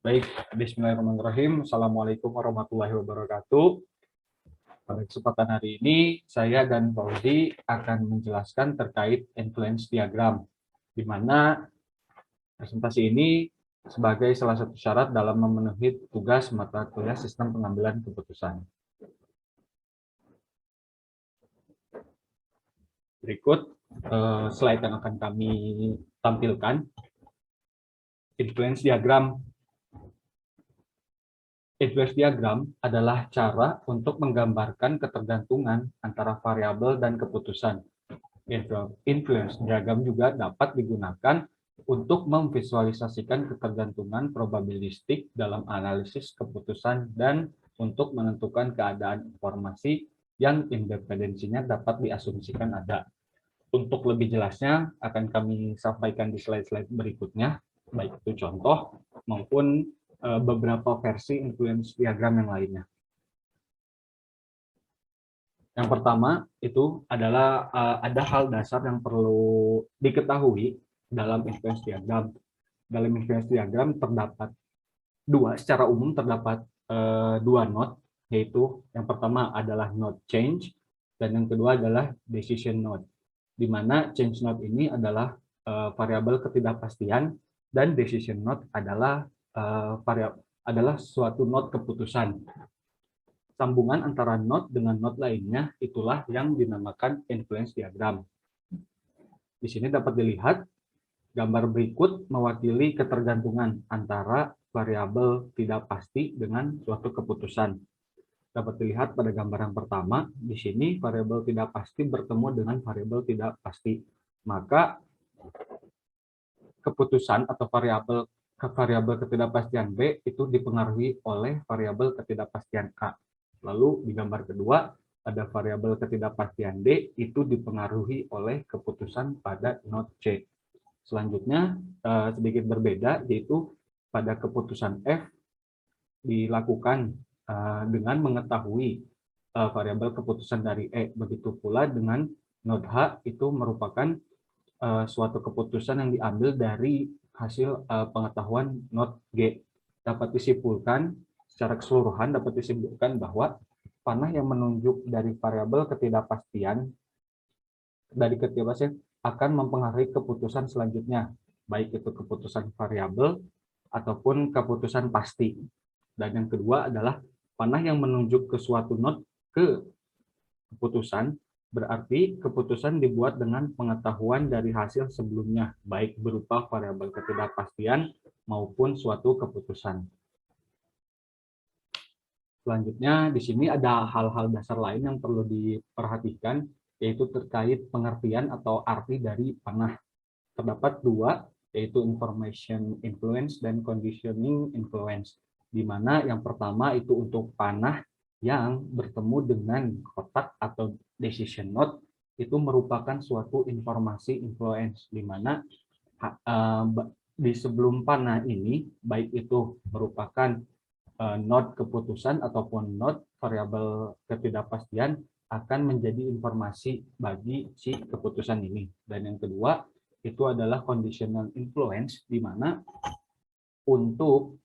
Baik, bismillahirrahmanirrahim. Assalamualaikum warahmatullahi wabarakatuh. Pada kesempatan hari ini, saya dan Fauzi akan menjelaskan terkait influence diagram, di mana presentasi ini sebagai salah satu syarat dalam memenuhi tugas mata kuliah sistem pengambilan keputusan. Berikut slide yang akan kami tampilkan. Influence diagram. Influence diagram adalah cara untuk menggambarkan ketergantungan antara variabel dan keputusan. Influence diagram juga dapat digunakan untuk memvisualisasikan ketergantungan probabilistik dalam analisis keputusan dan untuk menentukan keadaan informasi yang independensinya dapat diasumsikan ada. Untuk lebih jelasnya akan kami sampaikan di slide-slide berikutnya, baik itu contoh maupun beberapa versi influence diagram yang lainnya. Yang pertama itu adalah ada hal dasar yang perlu diketahui dalam influence diagram. Dalam influence diagram terdapat secara umum terdapat dua node, yaitu yang pertama adalah node change dan yang kedua adalah decision node. Di mana change node ini adalah variabel ketidakpastian dan decision node adalah suatu node keputusan. Sambungan antara node dengan node lainnya itulah yang dinamakan influence diagram. Di sini dapat dilihat gambar berikut mewakili ketergantungan antara variabel tidak pasti dengan suatu keputusan. Dapat dilihat pada gambar yang pertama, di sini variabel tidak pasti bertemu dengan variabel tidak pasti. Maka keputusan atau variabel ketidakpastian B itu dipengaruhi oleh variabel ketidakpastian A. Lalu di gambar kedua, ada variabel ketidakpastian D itu dipengaruhi oleh keputusan pada node C. Selanjutnya sedikit berbeda, yaitu pada keputusan F dilakukan dengan mengetahui variabel keputusan dari E. Begitu pula dengan node H itu merupakan suatu keputusan yang diambil dari hasil pengetahuan node G. Dapat disimpulkan secara keseluruhan bahwa panah yang menunjuk dari variabel ketidakpastian akan mempengaruhi keputusan selanjutnya, baik itu keputusan variabel ataupun keputusan pasti. Dan yang kedua adalah panah yang menunjuk ke suatu node ke keputusan, berarti keputusan dibuat dengan pengetahuan dari hasil sebelumnya, baik berupa variabel ketidakpastian maupun suatu keputusan. Selanjutnya, di sini ada hal-hal dasar lain yang perlu diperhatikan, yaitu terkait pengertian atau arti dari panah. Terdapat dua, yaitu information influence dan conditioning influence, di mana yang pertama itu untuk panah yang bertemu dengan kotak atau decision node itu merupakan suatu informasi influence, di mana di sebelum panah ini baik itu merupakan node keputusan ataupun node variabel ketidakpastian akan menjadi informasi bagi si keputusan ini. Dan yang kedua itu adalah conditional influence, di mana untuk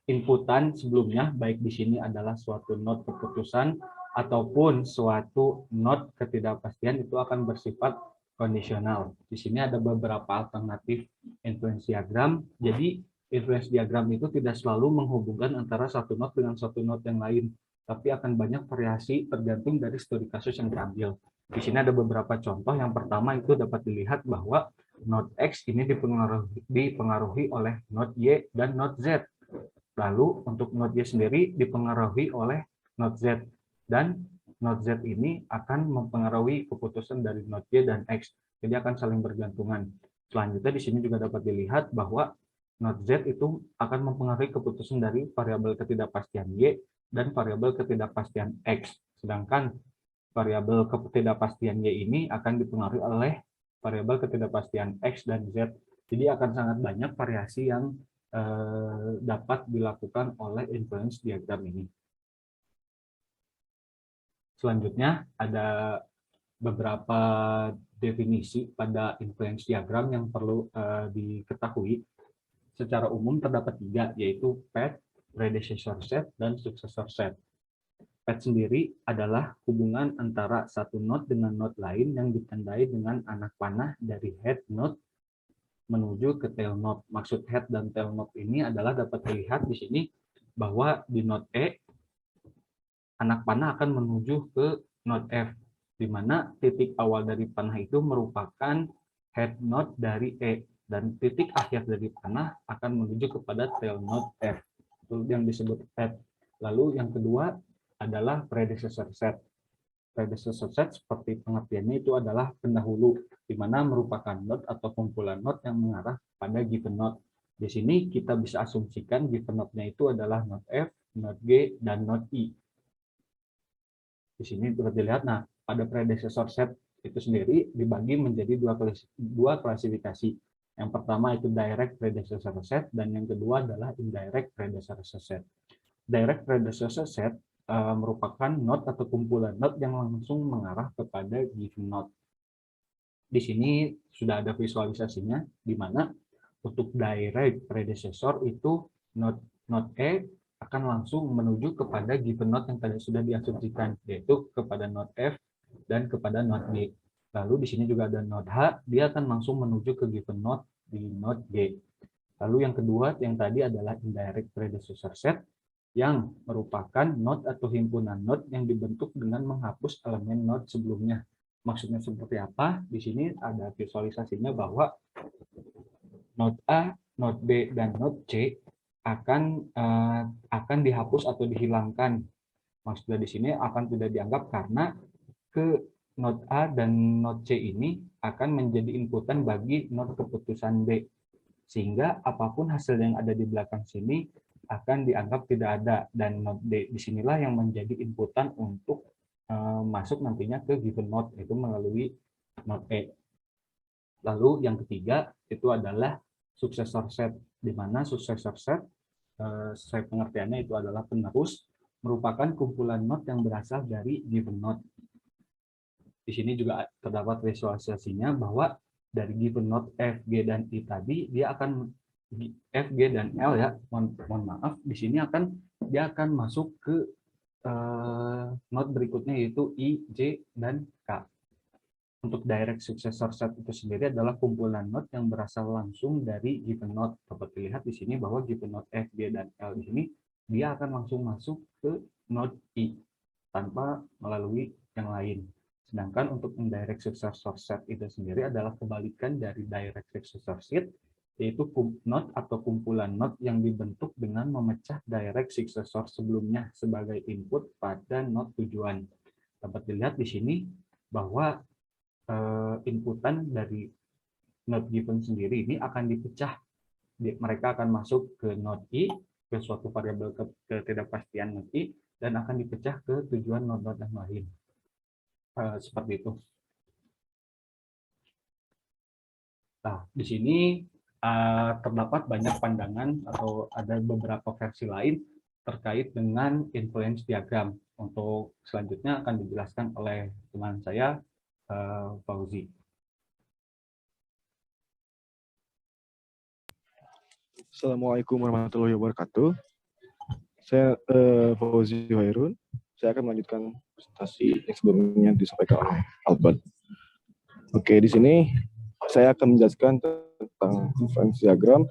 inputan sebelumnya, baik di sini adalah suatu node keputusan ataupun suatu node ketidakpastian, itu akan bersifat kondisional. Di sini ada beberapa alternatif influence diagram. Jadi influence diagram itu tidak selalu menghubungkan antara satu node dengan satu node yang lain, tapi akan banyak variasi tergantung dari studi kasus yang diambil. Di sini ada beberapa contoh. Yang pertama itu dapat dilihat bahwa node X ini dipengaruhi oleh node Y dan node Z. Lalu untuk node Y sendiri dipengaruhi oleh node Z. Dan node Z ini akan mempengaruhi keputusan dari node Y dan X. Jadi akan saling bergantungan. Selanjutnya di sini juga dapat dilihat bahwa node Z itu akan mempengaruhi keputusan dari variabel ketidakpastian Y dan variabel ketidakpastian X. Sedangkan variabel ketidakpastian Y ini akan dipengaruhi oleh variabel ketidakpastian X dan Z. Jadi akan sangat banyak variasi yang dapat dilakukan oleh influence diagram ini. Selanjutnya ada beberapa definisi pada influence diagram yang perlu diketahui. secara umum terdapat 3, yaitu path, predecessor set, dan successor set. Path sendiri adalah hubungan antara satu node dengan node lain yang ditandai dengan anak panah dari head node menuju ke tail node. Maksud head dan tail node ini adalah dapat dilihat di sini bahwa di node E, anak panah akan menuju ke node F, di mana titik awal dari panah itu merupakan head node dari E, dan titik akhir dari panah akan menuju kepada tail node F. Itu yang disebut head. Lalu yang kedua adalah predecessor set. Predecessor set seperti pengertiannya itu adalah pendahulu, di mana merupakan node atau kumpulan node yang mengarah pada given node. Di sini kita bisa asumsikan given node-nya itu adalah node F, node G, dan node I. Di sini dapat dilihat, nah pada predecessor set itu sendiri dibagi menjadi dua klasifikasi. Yang pertama itu direct predecessor set, dan yang kedua adalah indirect predecessor set. Direct predecessor set merupakan node atau kumpulan node yang langsung mengarah kepada given node. Di sini sudah ada visualisasinya, di mana untuk direct predecessor itu node E akan langsung menuju kepada given node yang tadi sudah diasumsikan, yaitu kepada node F dan kepada node G. Lalu di sini juga ada node H, dia akan langsung menuju ke given node di node G. Lalu yang kedua, yang tadi adalah indirect predecessor set, yang merupakan node atau himpunan node yang dibentuk dengan menghapus elemen node sebelumnya. Maksudnya seperti apa? Di sini ada visualisasinya bahwa node A, node B, dan node C akan dihapus atau dihilangkan. Maksudnya di sini akan tidak dianggap karena ke node A dan node C ini akan menjadi inputan bagi node keputusan B. Sehingga apapun hasil yang ada di belakang sini akan dianggap tidak ada, dan node D disinilah yang menjadi inputan untuk masuk nantinya ke given node, itu melalui node E. Lalu yang ketiga itu adalah successor set, di mana successor set sesuai pengertiannya itu adalah penerus, merupakan kumpulan node yang berasal dari given node. Di sini juga terdapat visualisasinya bahwa dari given node F, G, dan I tadi, dia akan F, G, dan L ya, mohon maaf, di sini dia akan masuk ke node berikutnya, yaitu I, J, dan K. Untuk direct successor set itu sendiri adalah kumpulan node yang berasal langsung dari given node. Dapat dilihat di sini bahwa given node F, G, dan L di sini dia akan langsung masuk ke node I tanpa melalui yang lain. Sedangkan untuk indirect successor set itu sendiri adalah kebalikan dari direct successor set, yaitu node atau kumpulan node yang dibentuk dengan memecah direct successor sebelumnya sebagai input pada node tujuan. Dapat dilihat di sini bahwa inputan dari node given sendiri ini akan dipecah. Mereka akan masuk ke node I, ke suatu variabel ketidakpastian node I, dan akan dipecah ke tujuan node-node yang lain. Seperti itu. Nah, di sini terdapat banyak pandangan atau ada beberapa versi lain terkait dengan influence diagram. Untuk selanjutnya akan dijelaskan oleh teman saya, Fauzi. Assalamualaikum warahmatullahi wabarakatuh. Saya Fauzi Hoirun. Saya akan melanjutkan presentasi yang sebelumnya disampaikan oleh Albert. Oke, di sini saya akan menjelaskan tentang influence diagram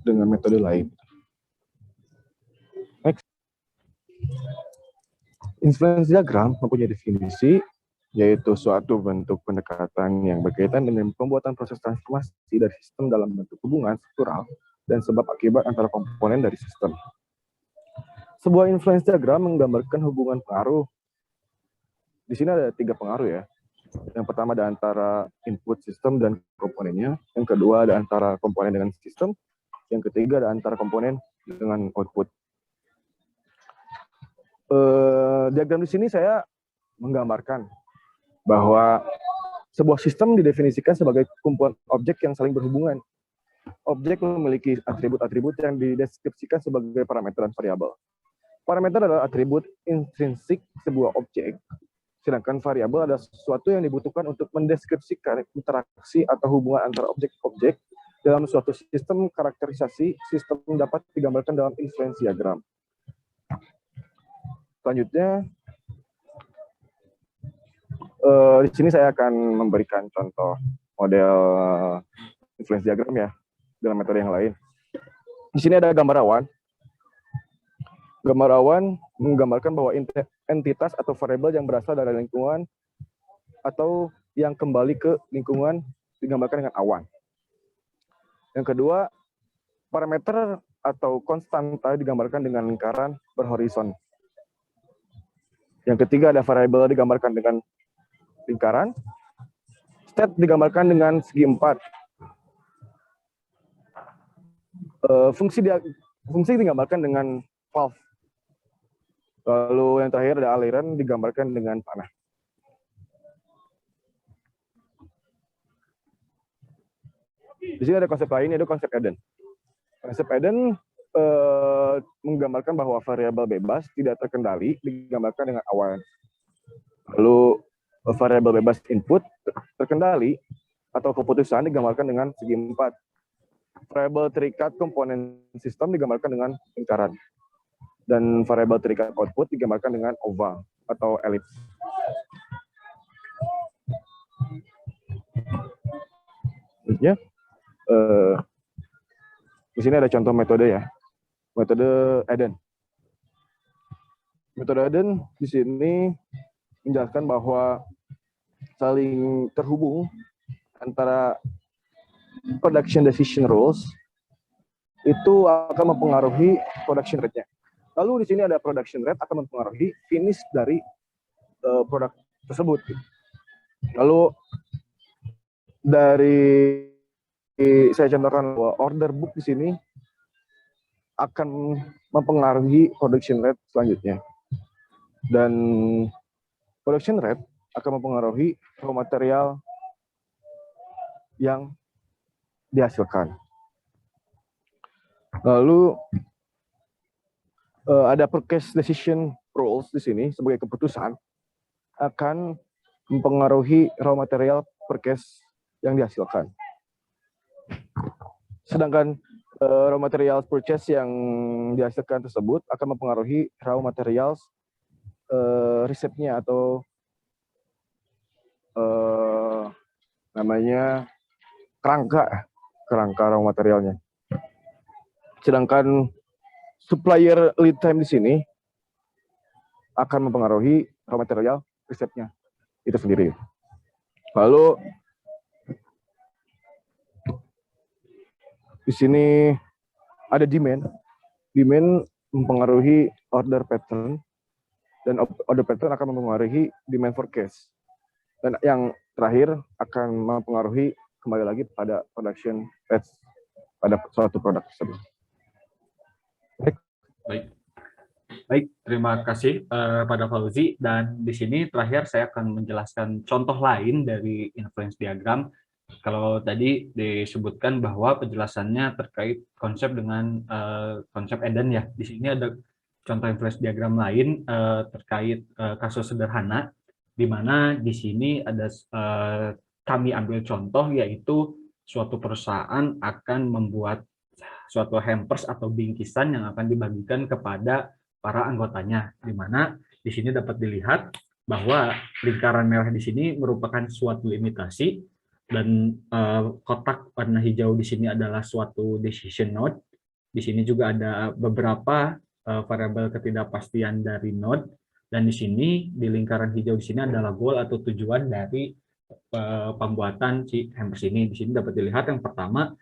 dengan metode lain. Next. Influence diagram mempunyai definisi, yaitu suatu bentuk pendekatan yang berkaitan dengan pembuatan proses transformasi dari sistem dalam bentuk hubungan struktural dan sebab akibat antara komponen dari sistem. Sebuah influence diagram menggambarkan hubungan pengaruh. Di sini ada 3 pengaruh ya. Yang pertama ada antara input sistem dan komponennya. Yang kedua ada antara komponen dengan sistem. Yang ketiga ada antara komponen dengan output. Diagram di sini saya menggambarkan bahwa sebuah sistem didefinisikan sebagai kumpulan objek yang saling berhubungan. Objek memiliki atribut-atribut yang dideskripsikan sebagai parameter dan variabel. Parameter adalah atribut intrinsik sebuah objek, sedangkan variabel adalah sesuatu yang dibutuhkan untuk mendeskripsikan interaksi atau hubungan antara objek-objek dalam suatu sistem karakterisasi, sistem dapat digambarkan dalam influence diagram. Selanjutnya, di sini saya akan memberikan contoh model influence diagram ya, dalam metode yang lain. Di sini ada gambar awan. Gambar awan menggambarkan bahwa entitas atau variabel yang berasal dari lingkungan atau yang kembali ke lingkungan digambarkan dengan awan. Yang kedua, parameter atau konstanta digambarkan dengan lingkaran berhorizon. Yang ketiga, ada variabel digambarkan dengan lingkaran. State digambarkan dengan segi 4. Fungsi digambarkan dengan valve. Lalu yang terakhir ada aliran digambarkan dengan panah. Di sini ada konsep lain, yaitu konsep Eden. Konsep Eden menggambarkan bahwa variabel bebas tidak terkendali digambarkan dengan awan. Lalu variabel bebas input terkendali atau keputusan digambarkan dengan segi 4. Variabel terikat komponen sistem digambarkan dengan lingkaran. Dan variabel terikat output digambarkan dengan oval atau elips. Selanjutnya, di sini ada contoh metode ya, metode Eden. Metode Eden di sini menjelaskan bahwa saling terhubung antara production decision rules itu akan mempengaruhi production rate-nya. Lalu di sini ada production rate akan mempengaruhi finish dari produk tersebut. Lalu dari saya contohkan bahwa order book di sini akan mempengaruhi production rate selanjutnya. Dan production rate akan mempengaruhi raw material yang dihasilkan. Lalu ada purchase decision rules di sini sebagai keputusan akan mempengaruhi raw material purchase yang dihasilkan. Sedangkan raw material purchase yang dihasilkan tersebut akan mempengaruhi raw materials resepnya atau namanya kerangka raw materialnya. Sedangkan supplier lead time di sini akan mempengaruhi raw material resepnya itu sendiri. Lalu di sini ada demand. Demand mempengaruhi order pattern dan order pattern akan mempengaruhi demand forecast. Dan yang terakhir akan mempengaruhi kembali lagi pada production rates pada suatu produk tersebut. Baik, terima kasih pada Fauzi. Dan di sini terakhir saya akan menjelaskan contoh lain dari influence diagram. Kalau tadi disebutkan bahwa penjelasannya terkait konsep dengan konsep Eden ya. Di sini ada contoh influence diagram lain terkait kasus sederhana, di mana di sini ada kami ambil contoh yaitu suatu perusahaan akan membuat suatu hampers atau bingkisan yang akan dibagikan kepada para anggotanya, di mana di sini dapat dilihat bahwa lingkaran merah di sini merupakan suatu limitasi dan kotak warna hijau di sini adalah suatu decision node. Di sini juga ada beberapa variabel ketidakpastian dari node, dan di sini di lingkaran hijau di sini adalah goal atau tujuan dari pembuatan si hampers ini. Di sini dapat dilihat yang pertama,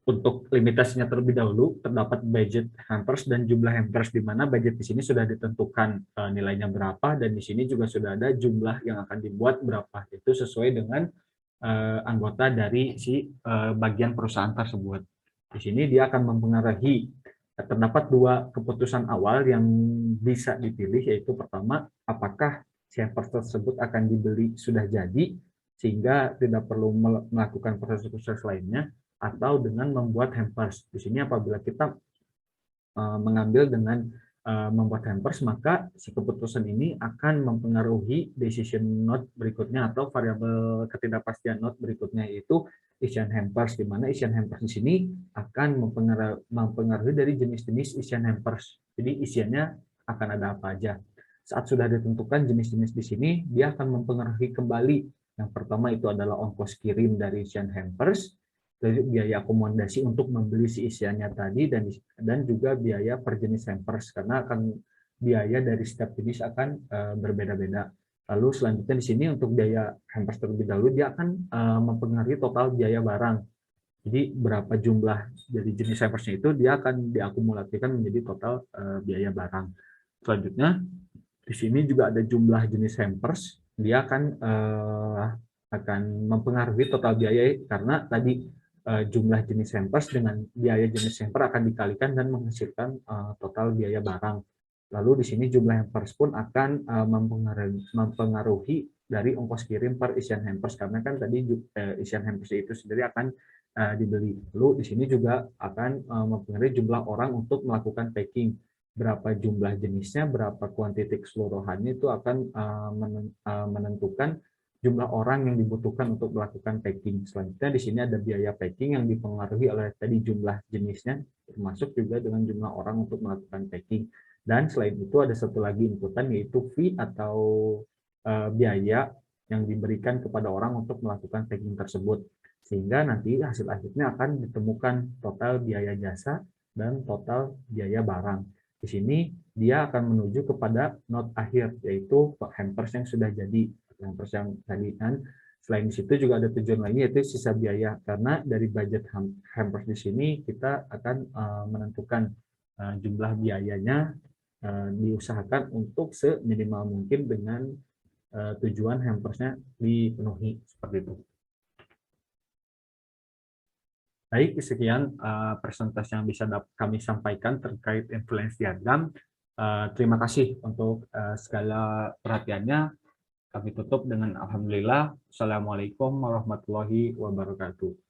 untuk limitasinya terlebih dahulu terdapat budget hampers dan jumlah hampers, di mana budget di sini sudah ditentukan nilainya berapa, dan di sini juga sudah ada jumlah yang akan dibuat berapa, itu sesuai dengan anggota dari si bagian perusahaan tersebut. Di sini dia akan mempengaruhi, terdapat dua keputusan awal yang bisa dipilih, yaitu pertama, apakah si hampers tersebut akan dibeli sudah jadi sehingga tidak perlu melakukan proses-proses lainnya, atau dengan membuat hampers. Di sini apabila kita mengambil dengan membuat hampers, maka si keputusan ini akan mempengaruhi decision node berikutnya atau variabel ketidakpastian node berikutnya, yaitu isian hampers, di mana isian hampers di sini akan mempengaruhi dari jenis-jenis isian hampers. Jadi isiannya akan ada apa aja. Saat sudah ditentukan jenis-jenis di sini, dia akan mempengaruhi kembali. Yang pertama itu adalah ongkos kirim dari isian hampers, dari biaya akomodasi untuk membeli si isiannya tadi, dan juga biaya per jenis hampers, karena akan biaya dari setiap jenis akan berbeda-beda. Lalu selanjutnya di sini untuk biaya hampers terlebih dahulu, dia akan mempengaruhi total biaya barang. Jadi berapa jumlah dari jenis hampersnya itu dia akan diakumulasikan menjadi total biaya barang. Selanjutnya di sini juga ada jumlah jenis hampers, dia akan mempengaruhi total biaya karena tadi jumlah jenis hampers dengan biaya jenis hamper akan dikalikan dan menghasilkan total biaya barang. Lalu di sini jumlah hampers pun akan mempengaruhi dari ongkos kirim per isian hampers, karena kan tadi isian hampers itu sendiri akan dibeli. Lalu di sini juga akan mempengaruhi jumlah orang untuk melakukan packing. Berapa jumlah jenisnya, berapa kuantiti keseluruhannya itu akan menentukan jumlah orang yang dibutuhkan untuk melakukan packing. Selanjutnya di sini ada biaya packing yang dipengaruhi oleh tadi jumlah jenisnya, termasuk juga dengan jumlah orang untuk melakukan packing. Dan selain itu ada satu lagi inputan, yaitu fee atau biaya yang diberikan kepada orang untuk melakukan packing tersebut. Sehingga nanti hasil akhirnya akan ditemukan total biaya jasa dan total biaya barang. Di sini dia akan menuju kepada not akhir, yaitu hampers yang sudah jadi, hampers yang tadi kan. Selain di situ juga ada tujuan lainnya, yaitu sisa biaya, karena dari budget hampers di sini kita akan menentukan jumlah biayanya, diusahakan untuk seminimal mungkin dengan tujuan hampersnya dipenuhi, seperti itu. Baik, sekian presentasi yang bisa kami sampaikan terkait influence diagram. Terima kasih untuk segala perhatiannya. Kami tutup dengan alhamdulillah. Assalamualaikum warahmatullahi wabarakatuh.